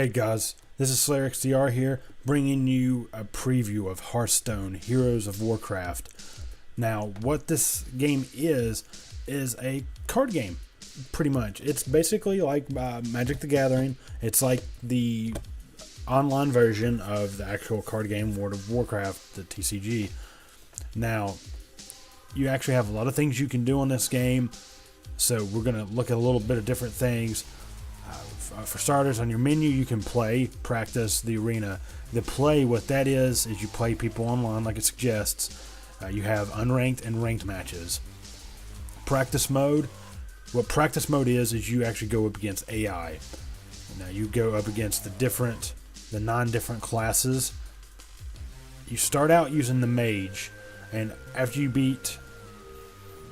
Hey guys, this is SlayerXtR here, bringing you a preview of Hearthstone, Heroes of Warcraft. Now, what this game is a card game, pretty much. It's basically like Magic the Gathering. It's like the online version of the actual card game World of Warcraft, the TCG. Now, you actually have a lot of things you can do on this game, so we're going to look at a little bit of different things. For starters, on your menu you can play, practice, the arena. The play, what that is you play people online like it suggests. You have unranked and ranked matches. Practice mode, what practice mode is you actually go up against AI. Now you go up against the 9 different classes. You start out using the mage, and after you beat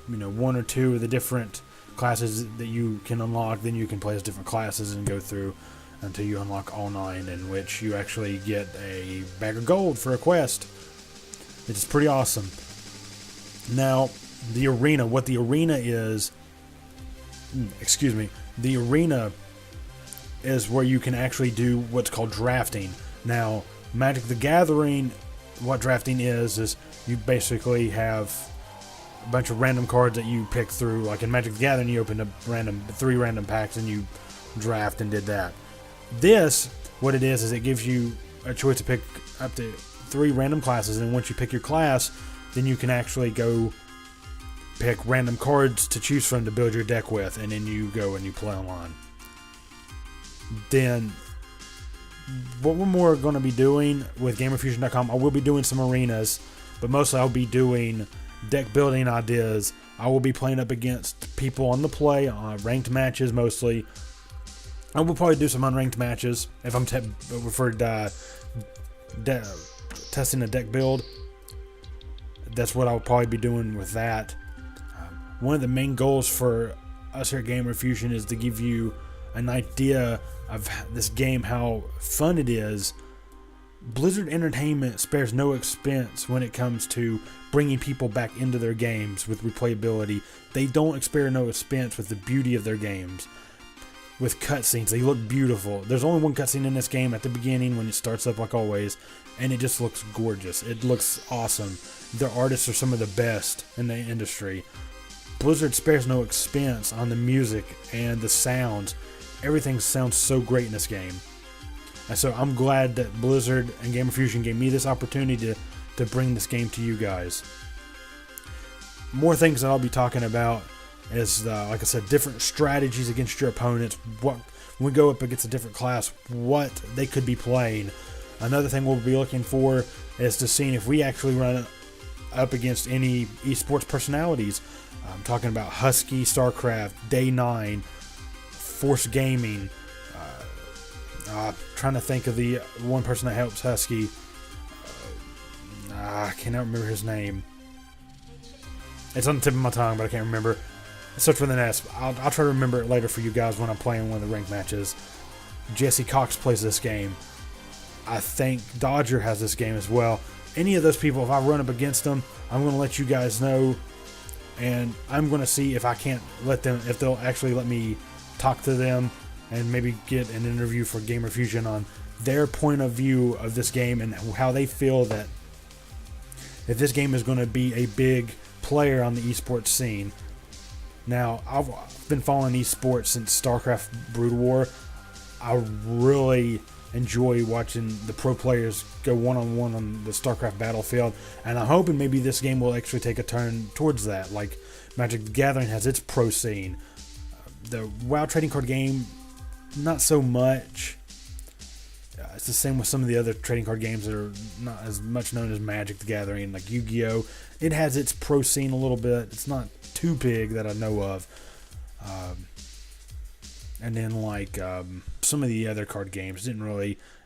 one or two of the different classes that you can unlock, then you can play as different classes and go through until you unlock all 9, in which you actually get a bag of gold for a quest. It's pretty awesome. Now, the arena, what the arena is, the arena is where you can actually do what's called drafting. Now, Magic the Gathering, what drafting is you basically have a bunch of random cards that you pick through. Like in Magic the Gathering, you opened up 3 random packs and you draft and did that. This, what it is it gives you a choice to pick up to 3 random classes, and once you pick your class, then you can actually go pick random cards to choose from to build your deck with, and then you go and you play online. Then, what we're more going to be doing with GamerFuzion.com, I will be doing some arenas, but mostly I'll be doing deck building ideas. I will be playing up against people on the play, ranked matches mostly. I will probably do some unranked matches if I'm testing a deck build. That's what I'll probably be doing with that. One of the main goals for us here at GamerFuzion is to give you an idea of this game, how fun it is. Blizzard Entertainment spares no expense when it comes to bringing people back into their games with replayability. They don't spare no expense with the beauty of their games. With cutscenes, they look beautiful. There's only one cutscene in this game at the beginning when it starts up, like always, and it just looks gorgeous. It looks awesome. Their artists are some of the best in the industry. Blizzard spares no expense on the music and the sounds. Everything sounds so great in this game. And so I'm glad that Blizzard and GamerFuzion gave me this opportunity to bring this game to you guys. More things that I'll be talking about is, like I said, different strategies against your opponents. When we go up against a different class, what they could be playing. Another thing we'll be looking for is to see if we actually run up against any esports personalities. I'm talking about Husky, StarCraft, Day 9, Force Gaming. Trying to think of the one person that helps Husky. I cannot remember his name. It's on the tip of my tongue, but I can't remember. Search for the nest. I'll try to remember it later for you guys when I'm playing one of the ranked matches. Jesse Cox plays this game. I think Dodger has this game as well. Any of those people, if I run up against them, I'm going to let you guys know, and I'm going to see if I can't let them, if they'll actually let me talk to them and maybe get an interview for GamerFuzion on their point of view of this game and how they feel that if this game is going to be a big player on the esports scene. Now, I've been following esports since StarCraft Brood War. I really enjoy watching the pro players go one-on-one on the StarCraft battlefield, and I'm hoping maybe this game will actually take a turn towards that. Like Magic the Gathering has its pro scene. The WoW trading card game, not so much. It's the same with some of the other trading card games that are not as much known as Magic the Gathering, like Yu-Gi-Oh! It has its pro scene a little bit. It's not too big that I know of. And then like some of the other card games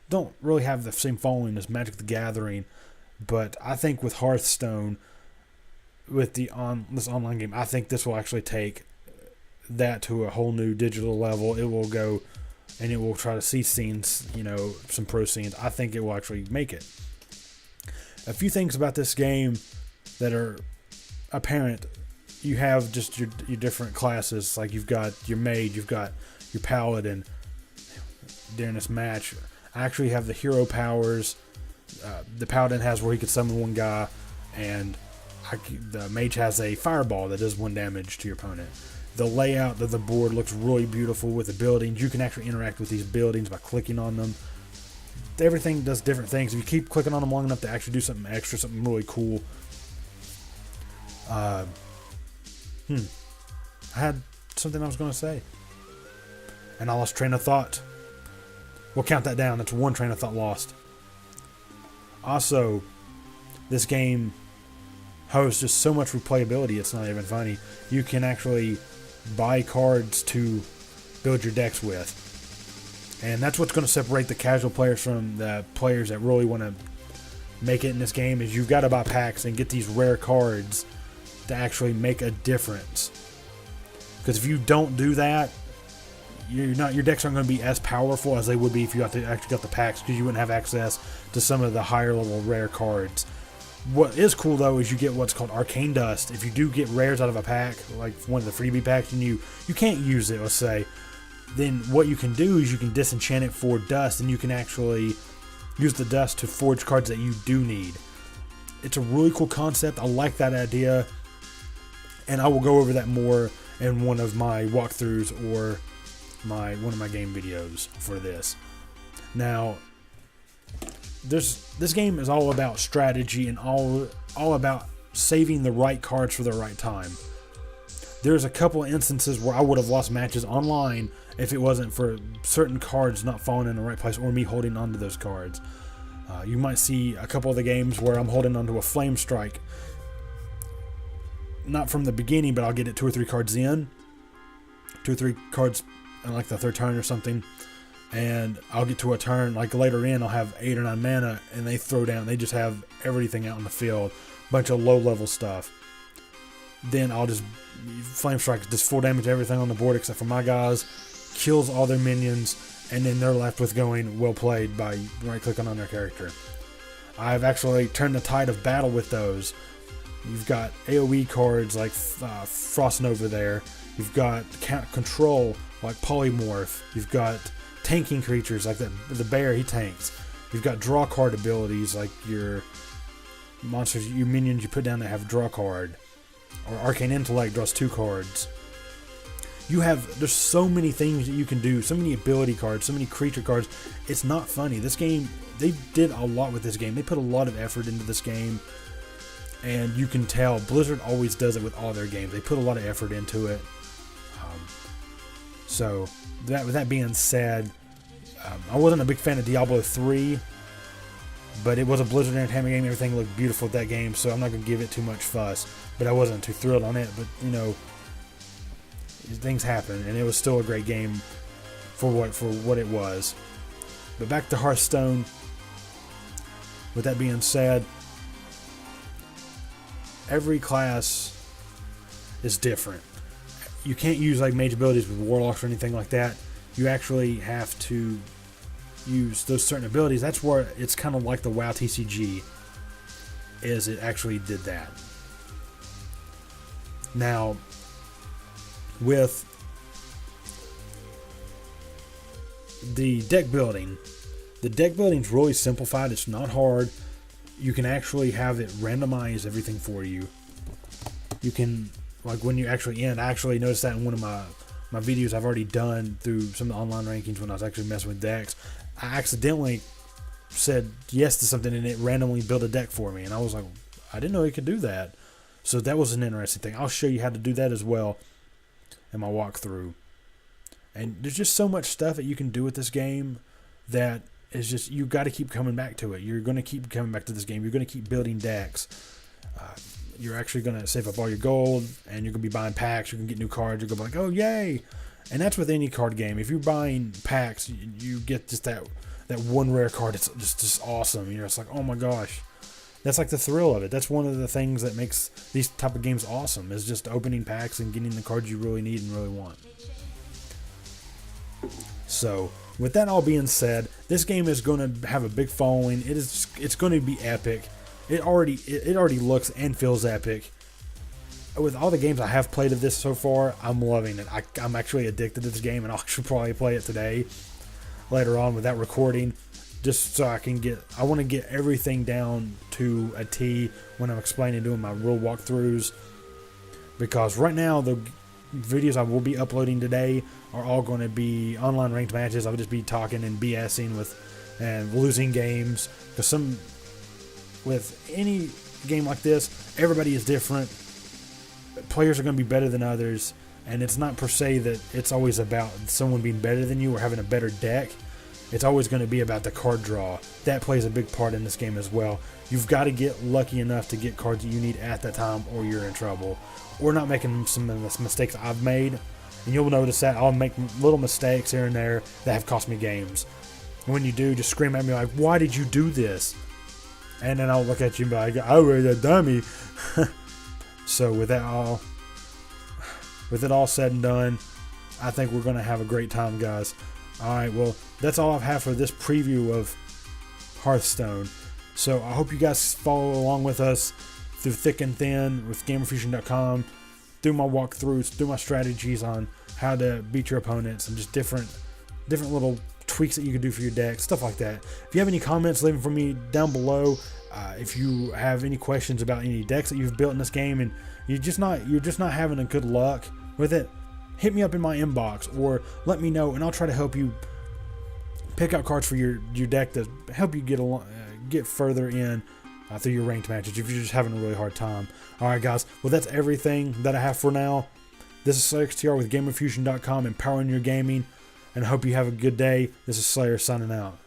don't really have the same following as Magic the Gathering. But I think with Hearthstone, with this online game, I think this will actually take that to a whole new digital level. It will go and it will try to see scenes, some pro scenes. I think it will actually make it. A few things about this game that are apparent. You have just your different classes. Like you've got your mage, you've got your paladin. during this match. I actually have the hero powers. The paladin has where he could summon one guy, and the mage has a fireball that does 1 damage to your opponent. The layout of the board looks really beautiful with the buildings. You can actually interact with these buildings by clicking on them. Everything does different things. If you keep clicking on them long enough to actually do something extra, something really cool. I had something I was going to say, and I lost train of thought. We'll count that down. That's 1 train of thought lost. Also, this game hosts just so much replayability, it's not even funny. You can actually buy cards to build your decks with. And that's what's going to separate the casual players from the players that really want to make it in this game, is you've got to buy packs and get these rare cards to actually make a difference. Because if you don't do that, your decks aren't going to be as powerful as they would be if you actually got the packs, because you wouldn't have access to some of the higher level rare cards. What is cool though is you get what's called arcane dust. If you do get rares out of a pack, like one of the freebie packs, and you can't use it, let's say, then what you can do is you can disenchant it for dust, and you can actually use the dust to forge cards that you do need. It's a really cool concept. I like that idea, and I will go over that more in one of my walkthroughs or one of my game videos for this. Now, this game is all about strategy and all about saving the right cards for the right time. There's a couple of instances where I would have lost matches online if it wasn't for certain cards not falling in the right place or me holding onto those cards. You might see a couple of the games where I'm holding onto a Flame Strike. Not from the beginning, but I'll get it 2 or 3 cards in. 2 or 3 cards in like the 3rd turn or something. And I'll get to a turn, like later in, I'll have 8 or 9 mana, and they throw down, they just have everything out in the field. Bunch of low level stuff. Then I'll just Flame Strike, does full damage to everything on the board except for my guys, kills all their minions, and then they're left with going well played by right clicking on their character. I've actually turned the tide of battle with those. You've got AoE cards like Frost Nova there. You've got control like Polymorph. You've got tanking creatures like the bear, he tanks. You've got draw card abilities like your monsters, your minions you put down that have draw card. Or Arcane Intellect draws 2 cards. There's so many things that you can do, so many ability cards, so many creature cards. It's not funny. This game, they did a lot with this game. They put a lot of effort into this game. And you can tell Blizzard always does it with all their games. They put a lot of effort into it. So, with that being said, I wasn't a big fan of Diablo 3, but it was a Blizzard Entertainment game. Everything looked beautiful with that game, so I'm not going to give it too much fuss. But I wasn't too thrilled on it. But, things happen, and it was still a great game for what it was. But back to Hearthstone. With that being said, every class is different. You can't use like mage abilities with warlocks or anything like that. You actually have to use those certain abilities. That's where it's kind of like the WoW TCG, is it actually did that. Now, with the deck building's really simplified. It's not hard. You can actually have it randomize everything for you. You can, like when you actually end, I actually noticed that in one of my videos I've already done through some of the online rankings when I was actually messing with decks. I accidentally said yes to something and it randomly built a deck for me, and I was like, I didn't know it could do that. So that was an interesting thing. I'll show you how to do that as well in my walkthrough. And there's just so much stuff that you can do with this game that is just, you got to keep coming back to it. You're going to keep coming back to this game. You're going to keep building decks. You're actually going to save up all your gold, and you're going to be buying packs. You're going to get new cards. You're going to be like, oh, yay. And that's with any card game. If you're buying packs, you get just that one rare card. It's just awesome. It's like, oh my gosh. That's like the thrill of it. That's one of the things that makes these type of games awesome, is just opening packs and getting the cards you really need and really want. So, with that all being said, this game is going to have a big following. It's going to be epic. It already looks and feels epic. With all the games I have played of this so far, I'm loving it. I'm actually addicted to this game, and I'll actually probably play it today. later on without recording, just so I want to get everything down to a T when I'm explaining, doing my real walkthroughs. Because right now, the videos I will be uploading today are all going to be online ranked matches. I'll just be talking and BSing and losing games. Because with any game like this, everybody is different. Players are going to be better than others. And it's not per se that it's always about someone being better than you or having a better deck. It's always going to be about the card draw. That plays a big part in this game as well. You've got to get lucky enough to get cards that you need at that time, or you're in trouble. Or not making some of the mistakes I've made. And you'll notice that I'll make little mistakes here and there that have cost me games. And when you do, just scream at me like, why did you do this? And then I'll look at you and be like, I was a dummy. So with it all said and done, I think we're going to have a great time, guys. Alright, well, that's all I've had for this preview of Hearthstone. So I hope you guys follow along with us through thick and thin with GamerFuzion.com, through my walkthroughs, through my strategies on how to beat your opponents, and just different little tweaks that you can do for your deck, stuff like that. If you have any comments, leave them for me down below. If you have any questions about any decks that you've built in this game and you're just not having a good luck with it, hit me up in my inbox or let me know, and I'll try to help you pick out cards for your deck to help you get further in through your ranked matches if you're just having a really hard time. Alright guys, well that's everything that I have for now. This is SlayerXtR with GamerFuzion.com, empowering your gaming, and I hope you have a good day. This is Slayer signing out.